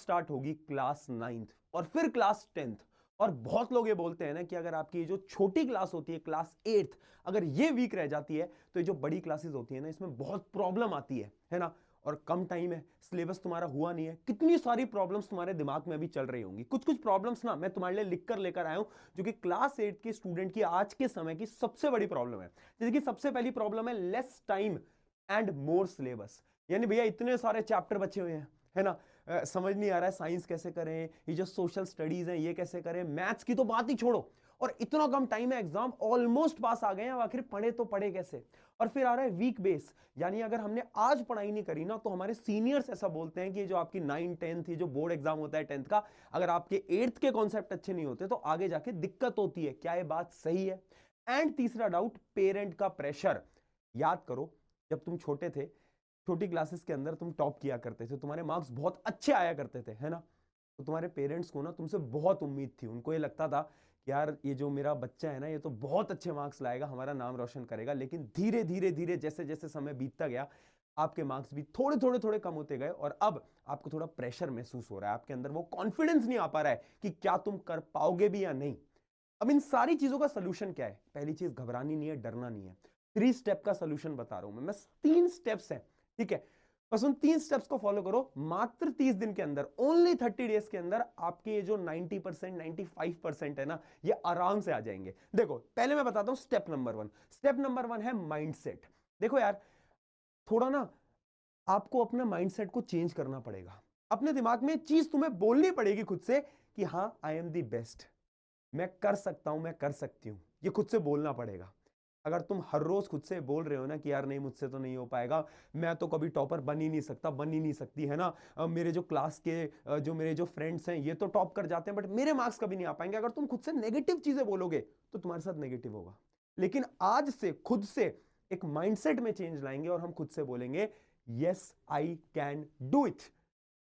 Start होगी class 9th और फिर क्लास 10th। और बहुत लोग ये बोलते हैं ना कि अगर आपकी जो छोटी क्लास होती है क्लास 8th अगर ये वीक रह जाती है तो ये जो बड़ी क्लासेस होती है ना इसमें बहुत प्रॉब्लम आती है ना। और कम टाइम है, सिलेबस तुम्हारा हुआ नहीं है, कितनी सारी प्रॉब्लम्स तुम्हारे दिमाग में अभी चल रही होंगी। कुछ कुछ प्रॉब्लम्स ना मैं तुम्हारे लिए लिख कर लेकर आया हूं जो कि क्लास 8 के स्टूडेंट की आज के समय की सबसे बड़ी प्रॉब्लम है। जैसे कि सबसे पहली प्रॉब्लम है less time and more syllabus. यानी भैया इतने सारे चैप्टर बचे हुए हैं, है ना। समझ नहीं आ रहा है साइंस कैसे करें, ये जो सोशल स्टडीज हैं ये कैसे करें, मैथ्स की तो बात ही छोड़ो। और इतना कम टाइम है, एग्जाम ऑलमोस्ट पास आ गए हैं, आखिर पढ़े तो पढ़े कैसे। और फिर आ रहा है वीक बेस, यानी अगर हमने आज पढ़ाई नहीं करी ना तो हमारे सीनियर्स ऐसा बोलते हैं कि जो आपकी 9 10th ये जो बोर्ड एग्जाम होता है 10th का, अगर आपके 8th के कॉन्सेप्ट अच्छे नहीं होते तो आगे जाके दिक्कत होती है। क्या ये बात सही है? एंड तीसरा डाउट, पेरेंट का प्रेशर। याद करो जब तुम छोटे थे, छोटी क्लासेस के अंदर तुम टॉप किया करते थे, तुम्हारे मार्क्स बहुत अच्छे आया करते थे, है ना। तो तुम्हारे पेरेंट्स को ना तुमसे बहुत उम्मीद थी, उनको ये लगता था कि यार ये जो मेरा बच्चा है ना ये तो बहुत अच्छे मार्क्स लाएगा, हमारा नाम रोशन करेगा। लेकिन धीरे धीरे धीरे जैसे जैसे समय बीतता गया आपके मार्क्स भी थोड़े थोड़े थोड़े कम होते गए और अब आपको थोड़ा प्रेशर महसूस हो रहा है, आपके अंदर वो कॉन्फिडेंस नहीं आ पा रहा है कि क्या तुम कर पाओगे भी या नहीं। अब इन सारी चीजों का सोल्यूशन क्या है? पहली चीज, घबरानी नहीं है, डरना नहीं है। 3 स्टेप का सोल्यूशन बता रहा हूं मैं 3 स्टेप्स हैं, ठीक है। बस उन 3 स्टेप्स को फॉलो करो, मात्र 30 दिन के अंदर, ओनली 30 डेज के अंदर आपके ये जो 90% 95% है ना ये आराम से आ जाएंगे। देखो पहले मैं बताता हूं स्टेप नंबर 1। स्टेप नंबर 1 है माइंडसेट। देखो यार, थोड़ा ना आपको अपना माइंडसेट को चेंज करना पड़ेगा। अपने दिमाग में चीज तुम्हें बोलनी पड़ेगी खुद से कि हां आई एम द बेस्ट, मैं कर सकता हूं, मैं कर सकती हूं, ये खुद से बोलना पड़ेगा। अगर तुम हर रोज खुद से बोल रहे हो ना कि यार नहीं मुझसे तो नहीं हो पाएगा, मैं तो कभी टॉपर बन ही नहीं सकता, बन ही नहीं सकती, है ना, मेरे जो क्लास के जो मेरे जो फ्रेंड्स हैं ये तो टॉप कर जाते हैं बट मेरे मार्क्स कभी नहीं आ पाएंगे, अगर तुम खुद से नेगेटिव चीजें बोलोगे तो तुम्हारे साथ नेगेटिव होगा। लेकिन आज से खुद से एक माइंडसेट में चेंज लाएंगे और हम खुद से बोलेंगे yes I can do it,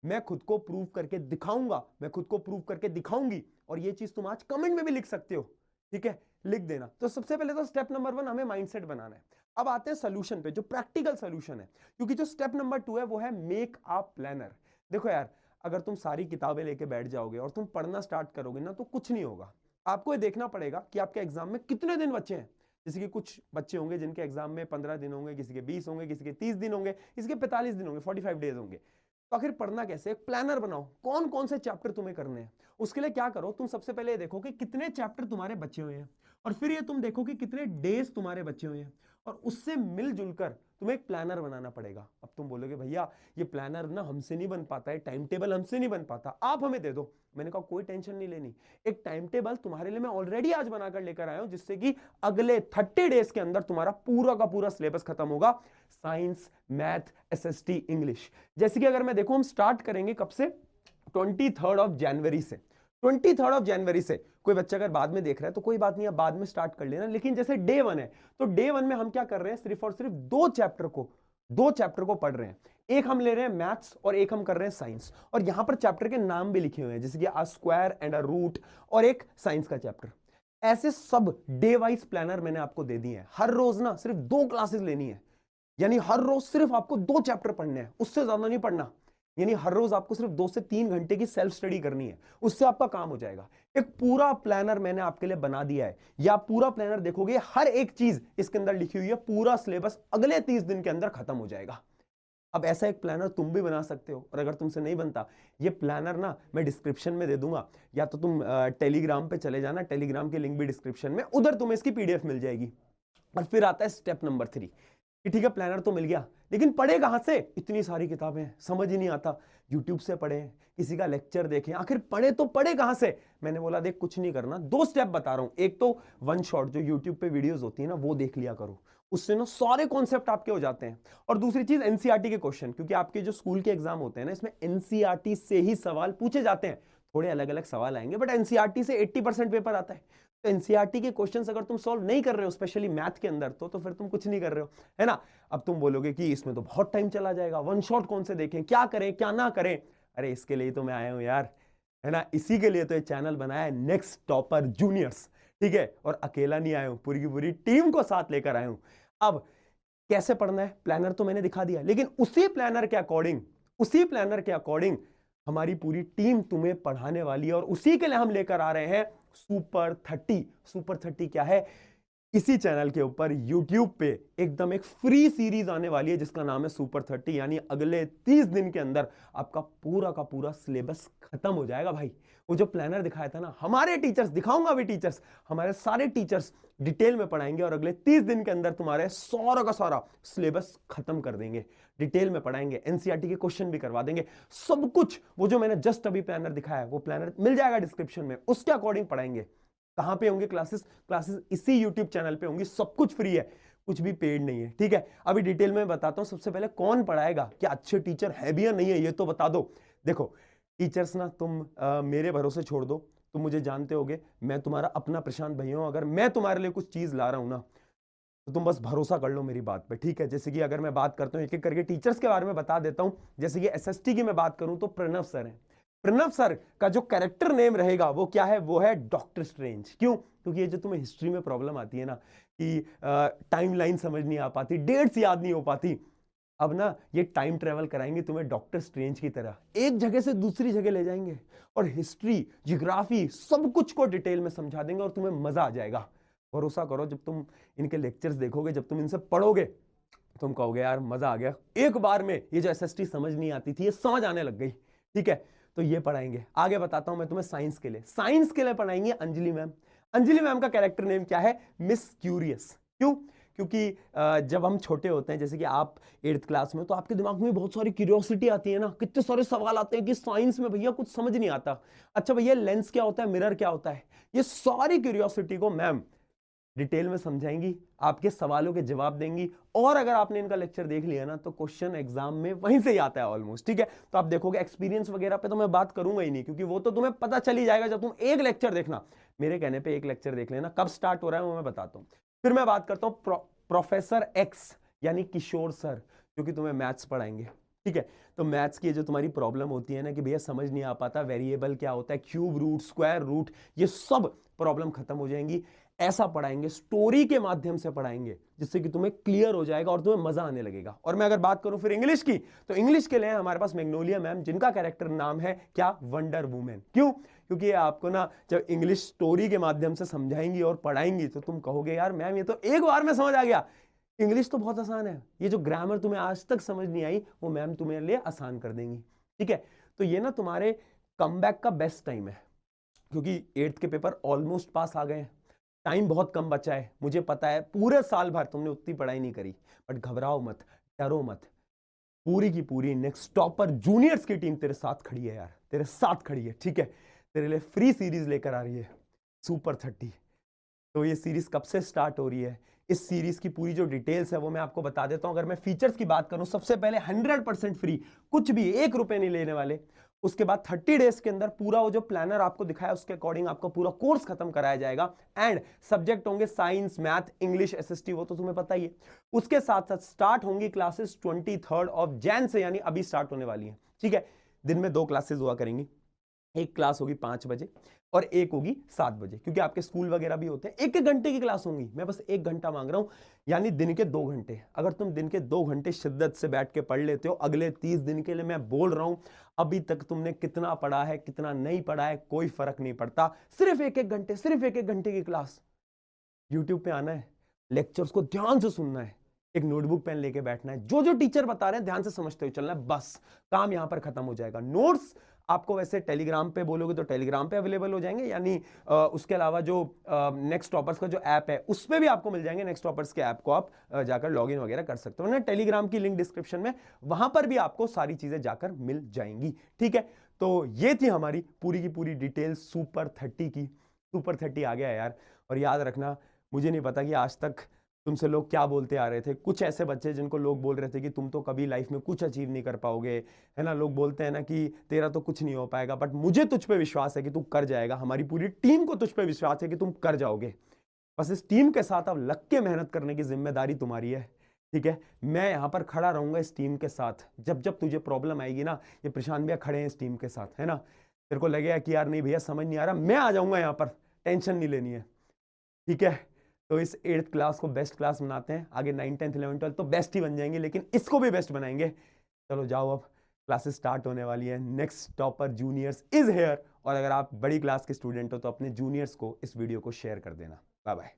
मैं खुद को प्रूव करके दिखाऊंगा, मैं खुद को प्रूव करके दिखाऊंगी। और ये चीज तुम आज कमेंट में भी लिख सकते हो, ठीक है, लिख देना। तो सबसे पहले तो स्टेप नंबर 1 हमें माइंडसेट बनाना है। अब आते हैं सोल्यूशन पे, जो प्रैक्टिकल सोल्यूशन है, क्योंकि जो स्टेप नंबर 2 है वो है मेक अ प्लानर। देखो यार, अगर तुम सारी किताबें लेके बैठ जाओगे और तुम पढ़ना स्टार्ट करोगे ना तो कुछ नहीं होगा। आपको ये देखना पड़ेगा कि आपके एग्जाम में कितने दिन बचे हैं। जैसे कि कुछ बच्चे होंगे जिनके एग्जाम में 15 दिन होंगे, किसी के 20 होंगे, किसी के 30 दिन होंगे, किसी के 45 दिन होंगे, 45 डेज होंगे। तो आखिर पढ़ना कैसे? एक प्लानर बनाओ, कौन कौन से चैप्टर तुम्हें करने हैं। उसके लिए क्या करो, तुम सबसे पहले देखो कि कितने चैप्टर तुम्हारे बचे हुए हैं, और फिर ये तुम देखो कि कितने डेज तुम्हारे बचे हुए हैं, और उससे मिलजुल कर तुम्हें एक प्लानर बनाना पड़ेगा। अब तुम बोलोगे भैया ये प्लानर ना हमसे नहीं बन पाता है, टाइम टेबल हमसे नहीं बन पाता, आप हमें दे दो। मैंने कहा कोई टेंशन नहीं लेनी, एक टाइम टेबल तुम्हारे लिए मैं ऑलरेडी आज बनाकर लेकर आया हूं, जिससे कि अगले 30 डेज के अंदर तुम्हारा पूरा का पूरा सिलेबस खत्म होगा, साइंस, मैथ, एसएसटी, इंग्लिश। जैसे कि अगर मैं देखूं हम स्टार्ट करेंगे कब से, 23 ऑफ जनवरी से। 23 जनवरी से। कोई बच्चा अगर बाद में देख रहा है तो कोई बात नहीं, आप बाद में स्टार्ट कर लेना, लेकिन जैसे डे 1 है तो डे 1 में हम क्या कर रहे हैं, सिर्फ और सिर्फ दो चैप्टर को पढ़ रहे हैं। एक हम ले रहे हैं मैथ्स और एक हम कर रहे हैं साइंस, और यहां पर चैप्टर के नाम भी लिखे हुए हैं, जैसे कि a square and a root, और एक साइंस का चैप्टर। ऐसे सब डे वाइज प्लानर मैंने आपको दे दिए हैं। हर रोज ना सिर्फ 2 क्लासेस लेनी है, यानी हर रोज सिर्फ आपको 2 चैप्टर पढ़ने हैं, उससे ज्यादा नहीं पढ़ना। यानी हर रोज आपको सिर्फ 2 से 3 घंटे की सेल्फ स्टडी करनी है, उससे आपका काम हो जाएगा। एक पूरा प्लानर मैंने आपके लिए बना दिया है, या पूरा प्लानर देखोगे हर एक चीज इसके अंदर लिखी हुई है, पूरा सिलेबस अगले 30 दिन के अंदर खत्म हो जाएगा। अब ऐसा एक प्लानर तुम भी बना सकते हो, और अगर तुमसे नहीं बनता ये प्लानर ना मैं डिस्क्रिप्शन में दे दूंगा, या तो तुम टेलीग्राम पे चले जाना, टेलीग्राम की लिंक भी डिस्क्रिप्शन में, उधर तुम्हें इसकी पीडीएफ मिल जाएगी। और फिर आता है स्टेप नंबर 3 कि ठीक है प्लानर तो मिल गया, लेकिन पढ़े कहां से? इतनी सारी किताबें हैं, समझ ही नहीं आता, यूट्यूब से पढ़े, किसी का लेक्चर देखें, आखिर पढ़े तो पढ़े कहां से? मैंने बोला देख कुछ नहीं करना, 2 स्टेप बता रहा हूं। एक तो वन शॉट जो यूट्यूब पे वीडियोस होती है ना वो देख लिया करो, उससे ना सारे कॉन्सेप्ट आपके हो जाते हैं। और दूसरी चीज एनसीईआरटी के क्वेश्चन, क्योंकि आपके जो स्कूल के एग्जाम होते हैं ना इसमें एनसीईआरटी से ही सवाल पूछे जाते हैं, थोड़े अलग अलग सवाल आएंगे बट एनसीईआरटी से 80% पेपर आता है। तो एनसीईआरटी के क्वेश्चंस अगर तुम सॉल्व नहीं कर रहे हो स्पेशली मैथ के अंदर, तो फिर तुम कुछ नहीं कर रहे हो, है ना। अब तुम बोलोगे कि इसमें तो बहुत टाइम चला जाएगा, वन शॉट कौन से देखें, क्या करें क्या ना करें। अरे इसके लिए तो मैं आया हूं यार, है ना, इसी के लिए तो ये चैनल बनाया है, नेक्स्ट टॉपर जूनियर्स, ठीक है। और अकेला नहीं आया हूं, पूरी की पूरी टीम को साथ लेकर आया हूं। अब कैसे पढ़ना है, प्लानर तो मैंने दिखा दिया, लेकिन उसी प्लानर के अकॉर्डिंग हमारी पूरी टीम तुम्हें पढ़ाने वाली है और उसी के लिए हम लेकर आ रहे हैं सुपर 30। सुपर 30 क्या है? इसी चैनल के ऊपर YouTube पे एकदम एक फ्री सीरीज आने वाली है जिसका नाम है सुपर 30, यानी अगले 30 दिन के अंदर आपका पूरा का पूरा सिलेबस खत्म हो जाएगा भाई। वो जो प्लानर दिखाया था ना, हमारे टीचर्स, दिखाऊंगा भी टीचर्स, हमारे सारे टीचर्स डिटेल में पढ़ाएंगे और अगले 30 दिन के अंदर तुम्हारे सारा का सारा सिलेबस खत्म कर देंगे। डिटेल में पढ़ाएंगे, एनसीईआरटी के क्वेश्चन भी करवा देंगे, सब कुछ। वो जो मैंने जस्ट अभी प्लानर दिखाया है वो प्लानर मिल जाएगा डिस्क्रिप्शन में, उसके अकॉर्डिंग पढ़ाएंगे। कहां पे होंगे क्लासेस? क्लासेस इसी यूट्यूब चैनल पे होंगी, सब कुछ फ्री है, कुछ भी पेड नहीं है, ठीक है। अभी डिटेल में बताता हूं। सबसे पहले कौन पढ़ाएगा, क्या अच्छे टीचर है भी या नहीं है, ये तो बता दो। देखो टीचर्स ना तुम मेरे भरोसे छोड़ दो, तुम मुझे जानते होगे, मैं तुम्हारा अपना प्रशांत भैया हूं। अगर मैं तुम्हारे लिए कुछ चीज ला रहा हूं ना, तो तुम बस भरोसा कर लो मेरी बात पे, ठीक है। जैसे कि अगर मैं बात करता हूं, एक एक करके टीचर्स के बारे में बता देता हूं। जैसे कि एसएसटी की मैं बात करूं तो प्रणव सर है। प्रणव सर का जो कैरेक्टर नेम रहेगा वो क्या है? वो है डॉक्टर स्ट्रेंज। क्यों? क्योंकि ये जो तुम्हें हिस्ट्री में प्रॉब्लम आती है ना कि टाइम लाइन समझ नहीं आ पाती, डेट्स याद नहीं हो पाती, अब ना ये टाइम ट्रेवल कराएंगे तुम्हें डॉक्टर स्ट्रेंज की तरह, एक जगह से दूसरी जगह ले जाएंगे और हिस्ट्री, जियोग्राफी, सब कुछ को डिटेल में समझा देंगे और तुम्हें मजा आ जाएगा। भरोसा करो, जब तुम इनके लेक्चर्स देखोगे, जब तुम इनसे पढ़ोगे, तुम कहोगे यार मजा आ गया, एक बार में ये जो एसएसटी समझ नहीं आती थी ये समझ आने लग गई, ठीक है। तो ये पढ़ाएंगे। आगे बताता हूं मैं तुम्हें साइंस के लिए। साइंस के लिए पढ़ाएंगे अंजलि मैम। अंजलि मैम का कैरेक्टर नेम क्या है? Miss curious. क्यों? क्योंकि जब हम छोटे होते हैं, जैसे कि आप 8th क्लास में, तो आपके दिमाग में बहुत सारी क्यूरियोसिटी आती है ना, कितने सारे सवाल आते हैं कि साइंस में भैया कुछ समझ नहीं आता। अच्छा भैया लेंस क्या होता है, मिरर क्या होता है, ये सारी क्यूरियोसिटी को मैम डिटेल में समझाएंगी, आपके सवालों के जवाब देंगी। और अगर आपने इनका लेक्चर देख लिया ना तो क्वेश्चन एग्जाम में वहीं से ही आता है ऑलमोस्ट, ठीक है। तो आप देखोगे, एक्सपीरियंस वगैरह पे तो मैं बात करूंगा ही नहीं, क्योंकि वो तो तुम्हें पता चल ही जाएगा जब तुम एक लेक्चर देखना। मेरे कहने पे एक लेक्चर देख लेना, कब स्टार्ट हो रहा है वो मैं बताता हूं। फिर मैं बात करता हूं प्रोफेसर एक्स यानी किशोर सर, जो कि तुम्हें मैथ्स पढ़ाएंगे, ठीक है। तो मैथ्स की जो तुम्हारी प्रॉब्लम होती है ना कि भैया समझ नहीं आ पाता वेरिएबल क्या होता है, क्यूब रूट, स्क्वायर रूट, ये सब प्रॉब्लम खत्म हो जाएंगी। ऐसा पढ़ाएंगे, स्टोरी के माध्यम से पढ़ाएंगे, जिससे कि तुम्हें क्लियर हो जाएगा और तुम्हें मजा आने लगेगा। और मैं अगर बात करूं फिर इंग्लिश की, तो इंग्लिश के लिए हमारे पास मैग्नोलिया मैम, जिनका कैरेक्टर नाम है क्या? Wonder women. क्यों? क्योंकि ये आपको ना जब इंग्लिश स्टोरी के माध्यम से समझाएंगी और पढ़ाएंगी तो तुम कहोगे यार मैम ये तो एक बार में समझ आ गया, इंग्लिश तो बहुत आसान है, ये जो ग्रामर तुम्हें आज तक समझ नहीं आई वो मैम तुम्हें लिए आसान कर देंगी, ठीक है। तो ये ना तुम्हारे कमबैक का बेस्ट टाइम है, क्योंकि 8th के पेपर ऑलमोस्ट पास आ गए हैं, टाइम बहुत कम बचा है। मुझे पता है पूरे साल भर तुमने उतनी पढ़ाई नहीं करी, बट घबराओ मत, डरो मत, पूरी की पूरी नेक्स्ट टॉपर जूनियर्स की टीम तेरे साथ खड़ी है यार, तेरे साथ खड़ी है, ठीक है। तेरे लिए फ्री सीरीज लेकर आ रही है सुपर 30। तो ये सीरीज कब से स्टार्ट हो रही है, इस सीरीज की पूरी जो डिटेल्स है वो मैं आपको बता देता हूं। अगर मैं फीचर्स की बात करूं, सबसे पहले 100% फ्री, कुछ भी 1 रुपए नहीं लेने वाले। उसके बाद 30 डेज के अंदर पूरा वो जो प्लानर आपको दिखाया उसके अकॉर्डिंग आपका पूरा कोर्स खत्म कराया जाएगा। एंड सब्जेक्ट होंगे साइंस, मैथ, इंग्लिश, एसएसटी, वो तो तुम्हें पता ही है। उसके साथ साथ स्टार्ट होंगी क्लासेस 23 ऑफ जैन से, यानी अभी स्टार्ट होने वाली है, ठीक है। दिन में 2 क्लासेस हुआ करेंगी, एक क्लास होगी 5 बजे और एक होगी 7 बजे, क्योंकि आपके स्कूल वगैरह भी होते हैं। 1-1 घंटे की क्लास होंगी, मैं बस 1 घंटा मांग रहा हूं, यानी दिन के 2 घंटे। अगर तुम दिन के 2 घंटे शिद्दत से बैठ के पढ़ लेते हो, अगले 30 दिन के लिए मैं बोल रहा हूं, अभी तक तुमने कितना पढ़ा है कितना नहीं पढ़ा है कोई फर्क नहीं पड़ता। सिर्फ 1-1 घंटे, सिर्फ 1-1 घंटे की क्लास। यूट्यूब पे आना है, लेक्चर्स को ध्यान से सुनना है, एक नोटबुक पेन लेके बैठना है, जो जो टीचर बता रहे हैं ध्यान से समझते हुए चलना है, बस काम यहां पर खत्म हो जाएगा। नोट्स आपको वैसे टेलीग्राम पे बोलोगे तो टेलीग्राम पे अवेलेबल हो जाएंगे, यानी उसके अलावा जो नेक्स्ट टॉपर्स का जो ऐप है उस पर भी आपको मिल जाएंगे। नेक्स्ट टॉपर्स के ऐप को आप जाकर लॉगिन वगैरह कर सकते हो ना, टेलीग्राम की लिंक डिस्क्रिप्शन में, वहां पर भी आपको सारी चीजें जाकर मिल जाएंगी, ठीक है। तो ये थी हमारी पूरी की पूरी डिटेल सुपर 30 की। सुपर 30 आ गया यार। और याद रखना, मुझे नहीं पता कि आज तक तुमसे लोग क्या बोलते आ रहे थे, कुछ ऐसे बच्चे जिनको लोग बोल रहे थे कि तुम तो कभी लाइफ में कुछ अचीव नहीं कर पाओगे, है ना। लोग बोलते हैं ना कि तेरा तो कुछ नहीं हो पाएगा, बट मुझे तुझ पे विश्वास है कि तू कर जाएगा, हमारी पूरी टीम को तुझ पे विश्वास है कि तुम कर जाओगे। बस इस टीम के साथ अब लग के मेहनत करने की जिम्मेदारी तुम्हारी है, ठीक है। मैं यहां पर खड़ा रहूंगा इस टीम के साथ, जब जब तुझे प्रॉब्लम आएगी ना, ये प्रशांत भैया खड़े हैं इस टीम के साथ, है ना। तेरे को लगेगा कि यार नहीं भैया समझ नहीं आ रहा, मैं आ जाऊंगा यहाँ पर, टेंशन नहीं लेनी है, ठीक है। तो इस 8th क्लास को बेस्ट क्लास बनाते हैं, आगे 9th 10th 11th 12th तो बेस्ट ही बन जाएंगे, लेकिन इसको भी बेस्ट बनाएंगे। चलो जाओ अब क्लासेस स्टार्ट होने वाली है, next topper juniors is here. और अगर आप बड़ी क्लास के स्टूडेंट हो तो अपने जूनियर्स को इस वीडियो को शेयर कर देना। Bye bye.